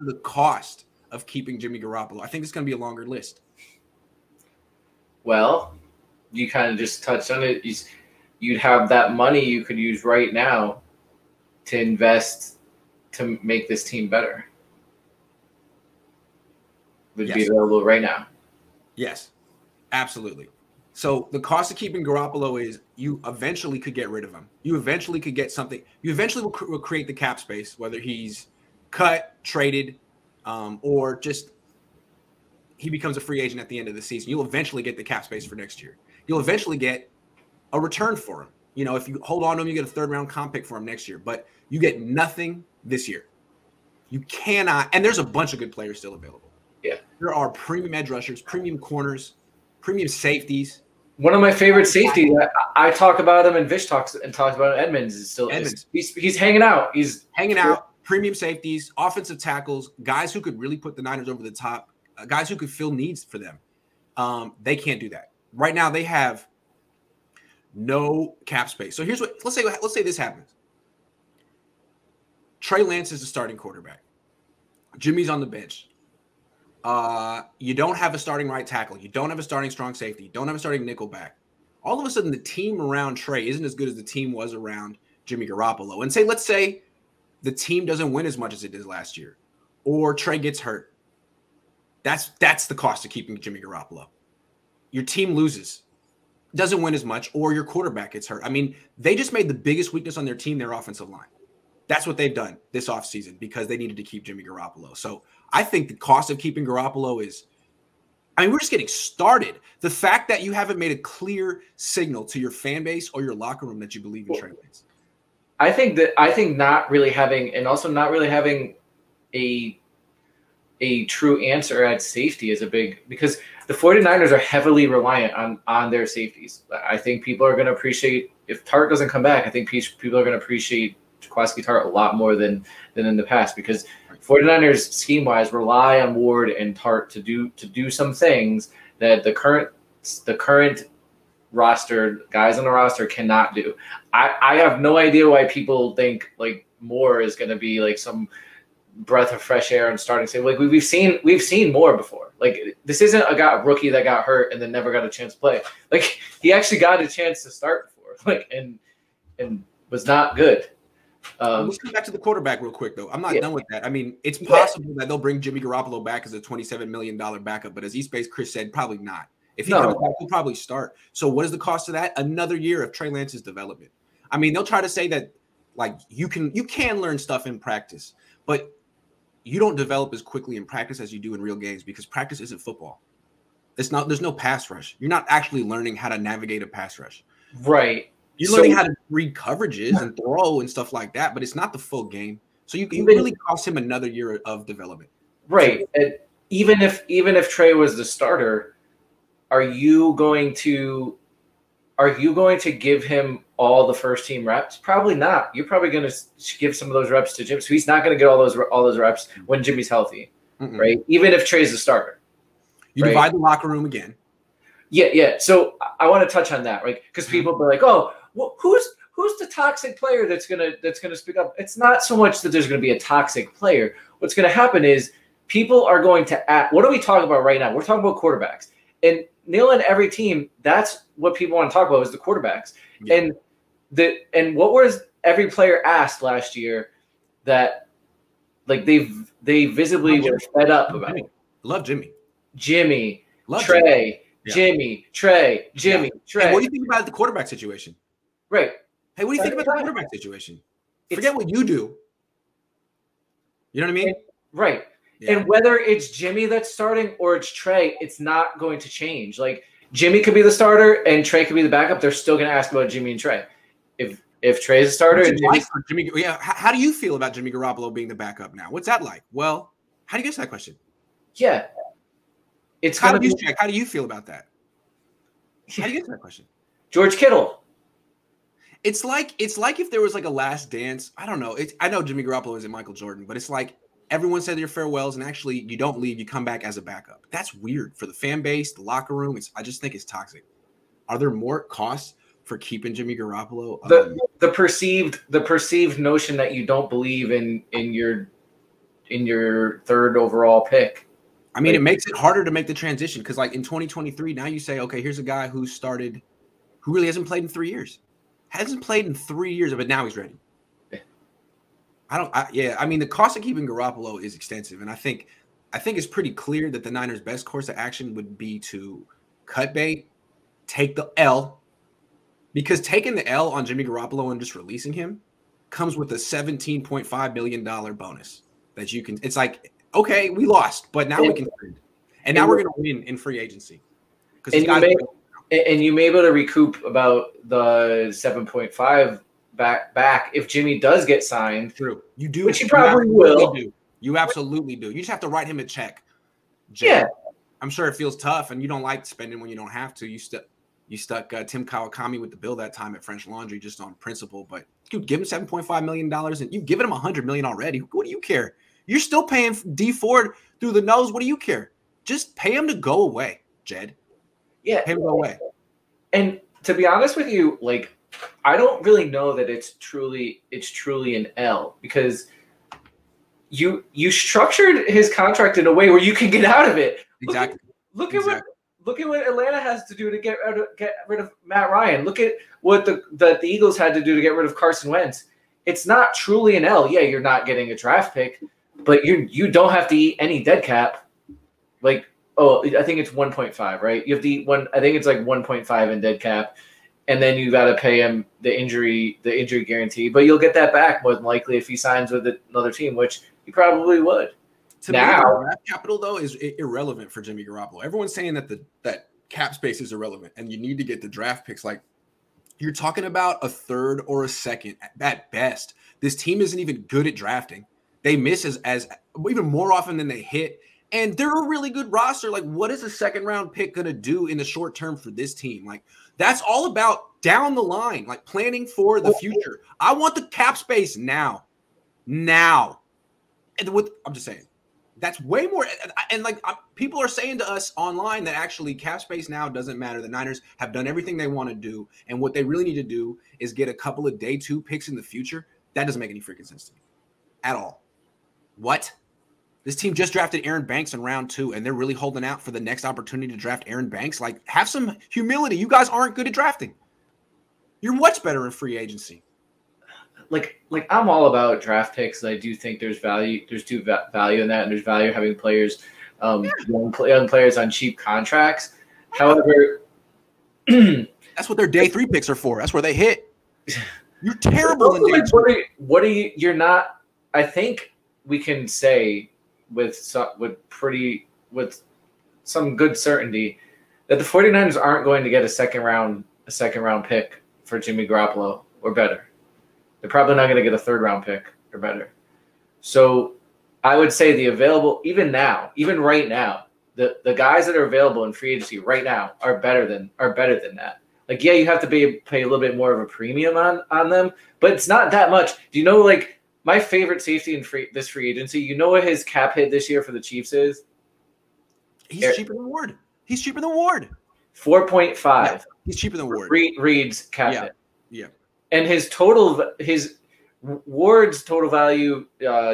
the cost of keeping Jimmy Garoppolo. I think it's going to be a longer list. Well, you kind of just touched on it. You'd have that money you could use right now to invest to make this team better. Would be available right now. Yes, absolutely. So the cost of keeping Garoppolo is you eventually could get rid of him. You eventually could get something. You eventually will create the cap space, whether he's cut, traded, or just he becomes a free agent at the end of the season. You'll eventually get the cap space for next year. You'll eventually get a return for him. You know, if you hold on to him, you get a third-round comp pick for him next year. But you get nothing this year. You cannot. And there's a bunch of good players still available. Yeah. There are premium edge rushers, premium corners, premium safeties. One of my favorite safeties, I talk about him, and Vish talks about Edmonds. Is still Edmonds. He's hanging out. He's hanging out. Premium safeties, offensive tackles, guys who could really put the Niners over the top, guys who could fill needs for them. They can't do that right now. They have no cap space. So here's what let's say this happens. Trey Lance is the starting quarterback. Jimmy's on the bench. You don't have a starting right tackle. You don't have a starting strong safety. You don't have a starting nickel back. All of a sudden, the team around Trey isn't as good as the team was around Jimmy Garoppolo. And let's say the team doesn't win as much as it did last year, or Trey gets hurt. That's the cost of keeping Jimmy Garoppolo. Your team loses, doesn't win as much, or your quarterback gets hurt. I mean, they just made the biggest weakness on their team their offensive line. That's what they've done this offseason because they needed to keep Jimmy Garoppolo. So I think the cost of keeping Garoppolo is, I mean, we're just getting started. The fact that you haven't made a clear signal to your fan base or your locker room that you believe in Trey Lance. I think not really having, and also not really having a true answer at safety is a big, because the 49ers are heavily reliant on their safeties. I think people are going to appreciate, if Tart doesn't come back, I think people are going to appreciate Jaquiski Tart a lot more than in the past, because 49ers scheme-wise rely on Ward and Tart to do some things that the current roster, guys on the roster, cannot do. I have no idea why people think like Moore is going to be like some breath of fresh air and starting to, like, we've seen Moore before. Like, this isn't a rookie that got hurt and then never got a chance to play. Like, he actually got a chance to start before, like, and was not good. Let's come back to the quarterback real quick, though. I'm not done with that. I mean, it's possible that they'll bring Jimmy Garoppolo back as a $27 million backup, but as East-Base Chris said, probably not. If he comes back, he'll probably start. So what is the cost of that? Another year of Trey Lance's development. I mean, they'll try to say that, like, you can learn stuff in practice, but you don't develop as quickly in practice as you do in real games, because practice isn't football. There's no pass rush. You're not actually learning how to navigate a pass rush. Right. You're learning how to read coverages and throw and stuff like that, but it's not the full game. So you really cost him another year of development. Right. And even if Trey was the starter, are you going to give him all the first team reps? Probably not. You're probably going to give some of those reps to Jim. So he's not going to get all those reps when Jimmy's healthy, right? Even if Trey's the starter. You divide the locker room again. Yeah. So I want to touch on that, right? Because people be like, "Oh, well, who's the toxic player that's gonna speak up?" It's not so much that there's going to be a toxic player. What's going to happen is people are going to act. What are we talking about right now? We're talking about quarterbacks. And Neil, and every team, that's what people want to talk about, is the quarterbacks. Yeah. And what was every player asked last year that, like, they visibly were fed up about? Love Jimmy. Love Trey. Jimmy. Trey. Jimmy. Trey. Hey, what do you think about the quarterback situation? Right. Hey, what do you think about the quarterback situation? Forget what you do. You know what I mean? Right. Yeah. And whether it's Jimmy that's starting or it's Trey, it's not going to change. Like, Jimmy could be the starter and Trey could be the backup. They're still going to ask about Jimmy and Trey. If Trey's a starter, and Jimmy, how do you feel about Jimmy Garoppolo being the backup now? What's that like? Well, how do you get to that question? Yeah, how do you feel about that? How do you get to that question? George Kittle. It's like if there was like a last dance. I don't know. I know Jimmy Garoppolo isn't Michael Jordan, but it's like everyone said their farewells, and actually you don't leave. You come back as a backup. That's weird for the fan base, the locker room. I just think it's toxic. Are there more costs for keeping Jimmy Garoppolo? The perceived notion that you don't believe in third overall pick. I mean, it makes it harder to make the transition because, like, in 2023, now you say, okay, here's a guy who really hasn't played in 3 years. Hasn't played in 3 years, but now he's ready. I mean, the cost of keeping Garoppolo is extensive, and I think it's pretty clear that the Niners' best course of action would be to cut bait, take the L, because taking the L on Jimmy Garoppolo and just releasing him comes with a $17.5 million bonus that you can. It's like, okay, we lost, but now we can trade, and now we're going to win in free agency. And you may be able to recoup about the 7.5 back if Jimmy does get signed. True, you do, which he probably will. You absolutely do. You just have to write him a check. Yeah, I'm sure it feels tough, and you don't like spending when you don't have to. You stuck Tim Kawakami with the bill that time at French Laundry just on principle, but you give him $7.5 million, and you've given him $100 million already. What do you care? You're still paying D Ford through the nose. What do you care? Just pay him to go away, Jed. Yeah, pay him to go away. And to be honest with you, like, I don't really know that it's truly an L, because you structured his contract in a way where you can get out of it. Exactly. Look at what Atlanta has to do to get rid of Matt Ryan. Look at what the Eagles had to do to get rid of Carson Wentz. It's not truly an L. Yeah, you're not getting a draft pick, but you don't have to eat any dead cap. Like, I think it's 1.5, right? You have to eat one. I think it's like 1.5 in dead cap, and then you got to pay him the injury guarantee. But you'll get that back more than likely if he signs with another team, which he probably would. To me, draft capital though is irrelevant for Jimmy Garoppolo. Everyone's saying that cap space is irrelevant, and you need to get the draft picks. Like, you're talking about a third or a second at best. This team isn't even good at drafting. They miss as even more often than they hit. And they're a really good roster. Like, what is a second-round pick going to do in the short term for this team? Like, that's all about down the line, like planning for the future. I want the cap space now. Now. And I'm just saying, that's way more. And, like, people are saying to us online that actually cap space now doesn't matter. The Niners have done everything they want to do. And what they really need to do is get a couple of day 2 picks in the future. That doesn't make any freaking sense to me at all. What? This team just drafted Aaron Banks in round 2, and they're really holding out for the next opportunity to draft Aaron Banks. Like, have some humility. You guys aren't good at drafting. You're much better in free agency. Like I'm all about draft picks. I do think there's value. There's value in that, and there's value having players, young players on cheap contracts. However, that's what their day 3 picks are for. That's where they hit. You're terrible in day 2. What are you? You're not. I think we can say with some good certainty that the 49ers aren't going to get a second round pick for Jimmy Garoppolo or better. They're probably not going to get a third round pick or better. So I would say the available, even right now, the guys that are available in free agency right now are better than that. Like, yeah, you have to pay a little bit more of a premium on them, but it's not that much. Do you know, like, my favorite safety in this free agency, you know what his cap hit this year for the Chiefs is? He's cheaper than Ward. 4.5. Yeah, he's cheaper than Ward. Reed's cap hit. Yeah. And his Ward's total value,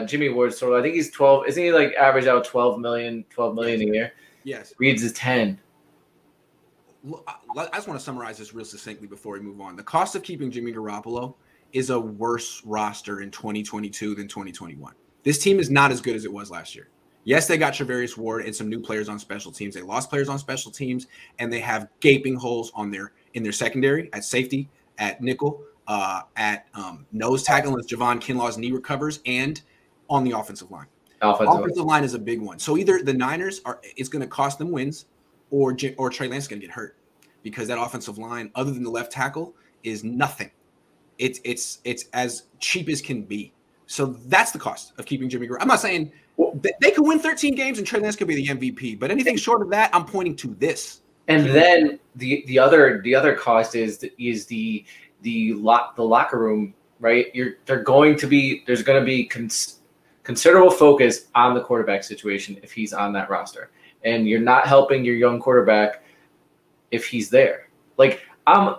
Jimmy Ward's total, I think he's 12. Isn't he like average out 12 million a year? Yes. Reed's is 10. I just want to summarize this real succinctly before we move on. The cost of keeping Jimmy Garoppolo is a worse roster in 2022 than 2021. This team is not as good as it was last year. Yes, they got Charvarius Ward and some new players on special teams. They lost players on special teams, and they have gaping holes in their secondary, at safety, at nickel, at nose tackle as Javon Kinlaw's knee recovers, and on the offensive line. Offensive line is a big one. So either the Niners it's going to cost them wins, or Trey Lance is going to get hurt, because that offensive line, other than the left tackle, is nothing. It's as cheap as can be. So that's the cost of keeping Jimmy Garoppolo. I'm not saying they could win 13 games and Trey Lance could be the MVP, but anything short of that, I'm pointing to this. And then the other cost is the locker room, right? There's going to be considerable focus on the quarterback situation if he's on that roster, and you're not helping your young quarterback if he's there. Like,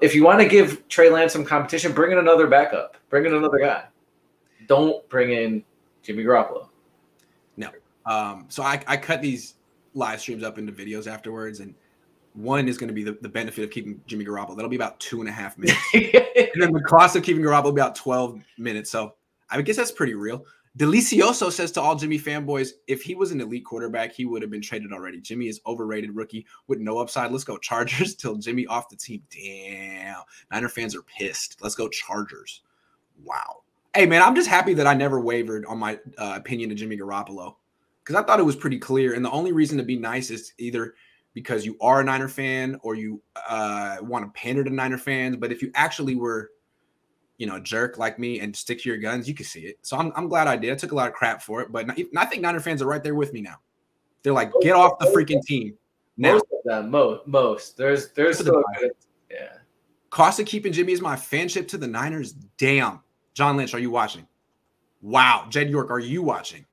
if you want to give Trey Lance some competition, bring in another backup, bring in another guy. Don't bring in Jimmy Garoppolo. So I cut these live streams up into videos afterwards, and one is going to be the benefit of keeping Jimmy Garoppolo. That'll be about 2.5 minutes. And then the cost of keeping Garoppolo will be about 12 minutes. So I guess that's pretty real. Delicioso says to all Jimmy fanboys, if he was an elite quarterback, he would have been traded already. Jimmy is overrated rookie with no upside. Let's go Chargers till Jimmy off the team. Damn. Niner fans are pissed. Let's go Chargers. Wow. Hey, man, I'm just happy that I never wavered on my opinion of Jimmy Garoppolo because I thought it was pretty clear. And the only reason to be nice is either because you are a Niner fan or you want to pander to Niner fans. But if you actually were, a jerk like me and stick to your guns, you can see it. So I'm glad I did. I took a lot of crap for it. But I think Niner fans are right there with me now. They're like, get off the freaking team. Now. Most of them, most. There's still yeah. Cost of keeping Jimmy is my fanship to the Niners. Damn. John Lynch, are you watching? Wow. Jed York, are you watching?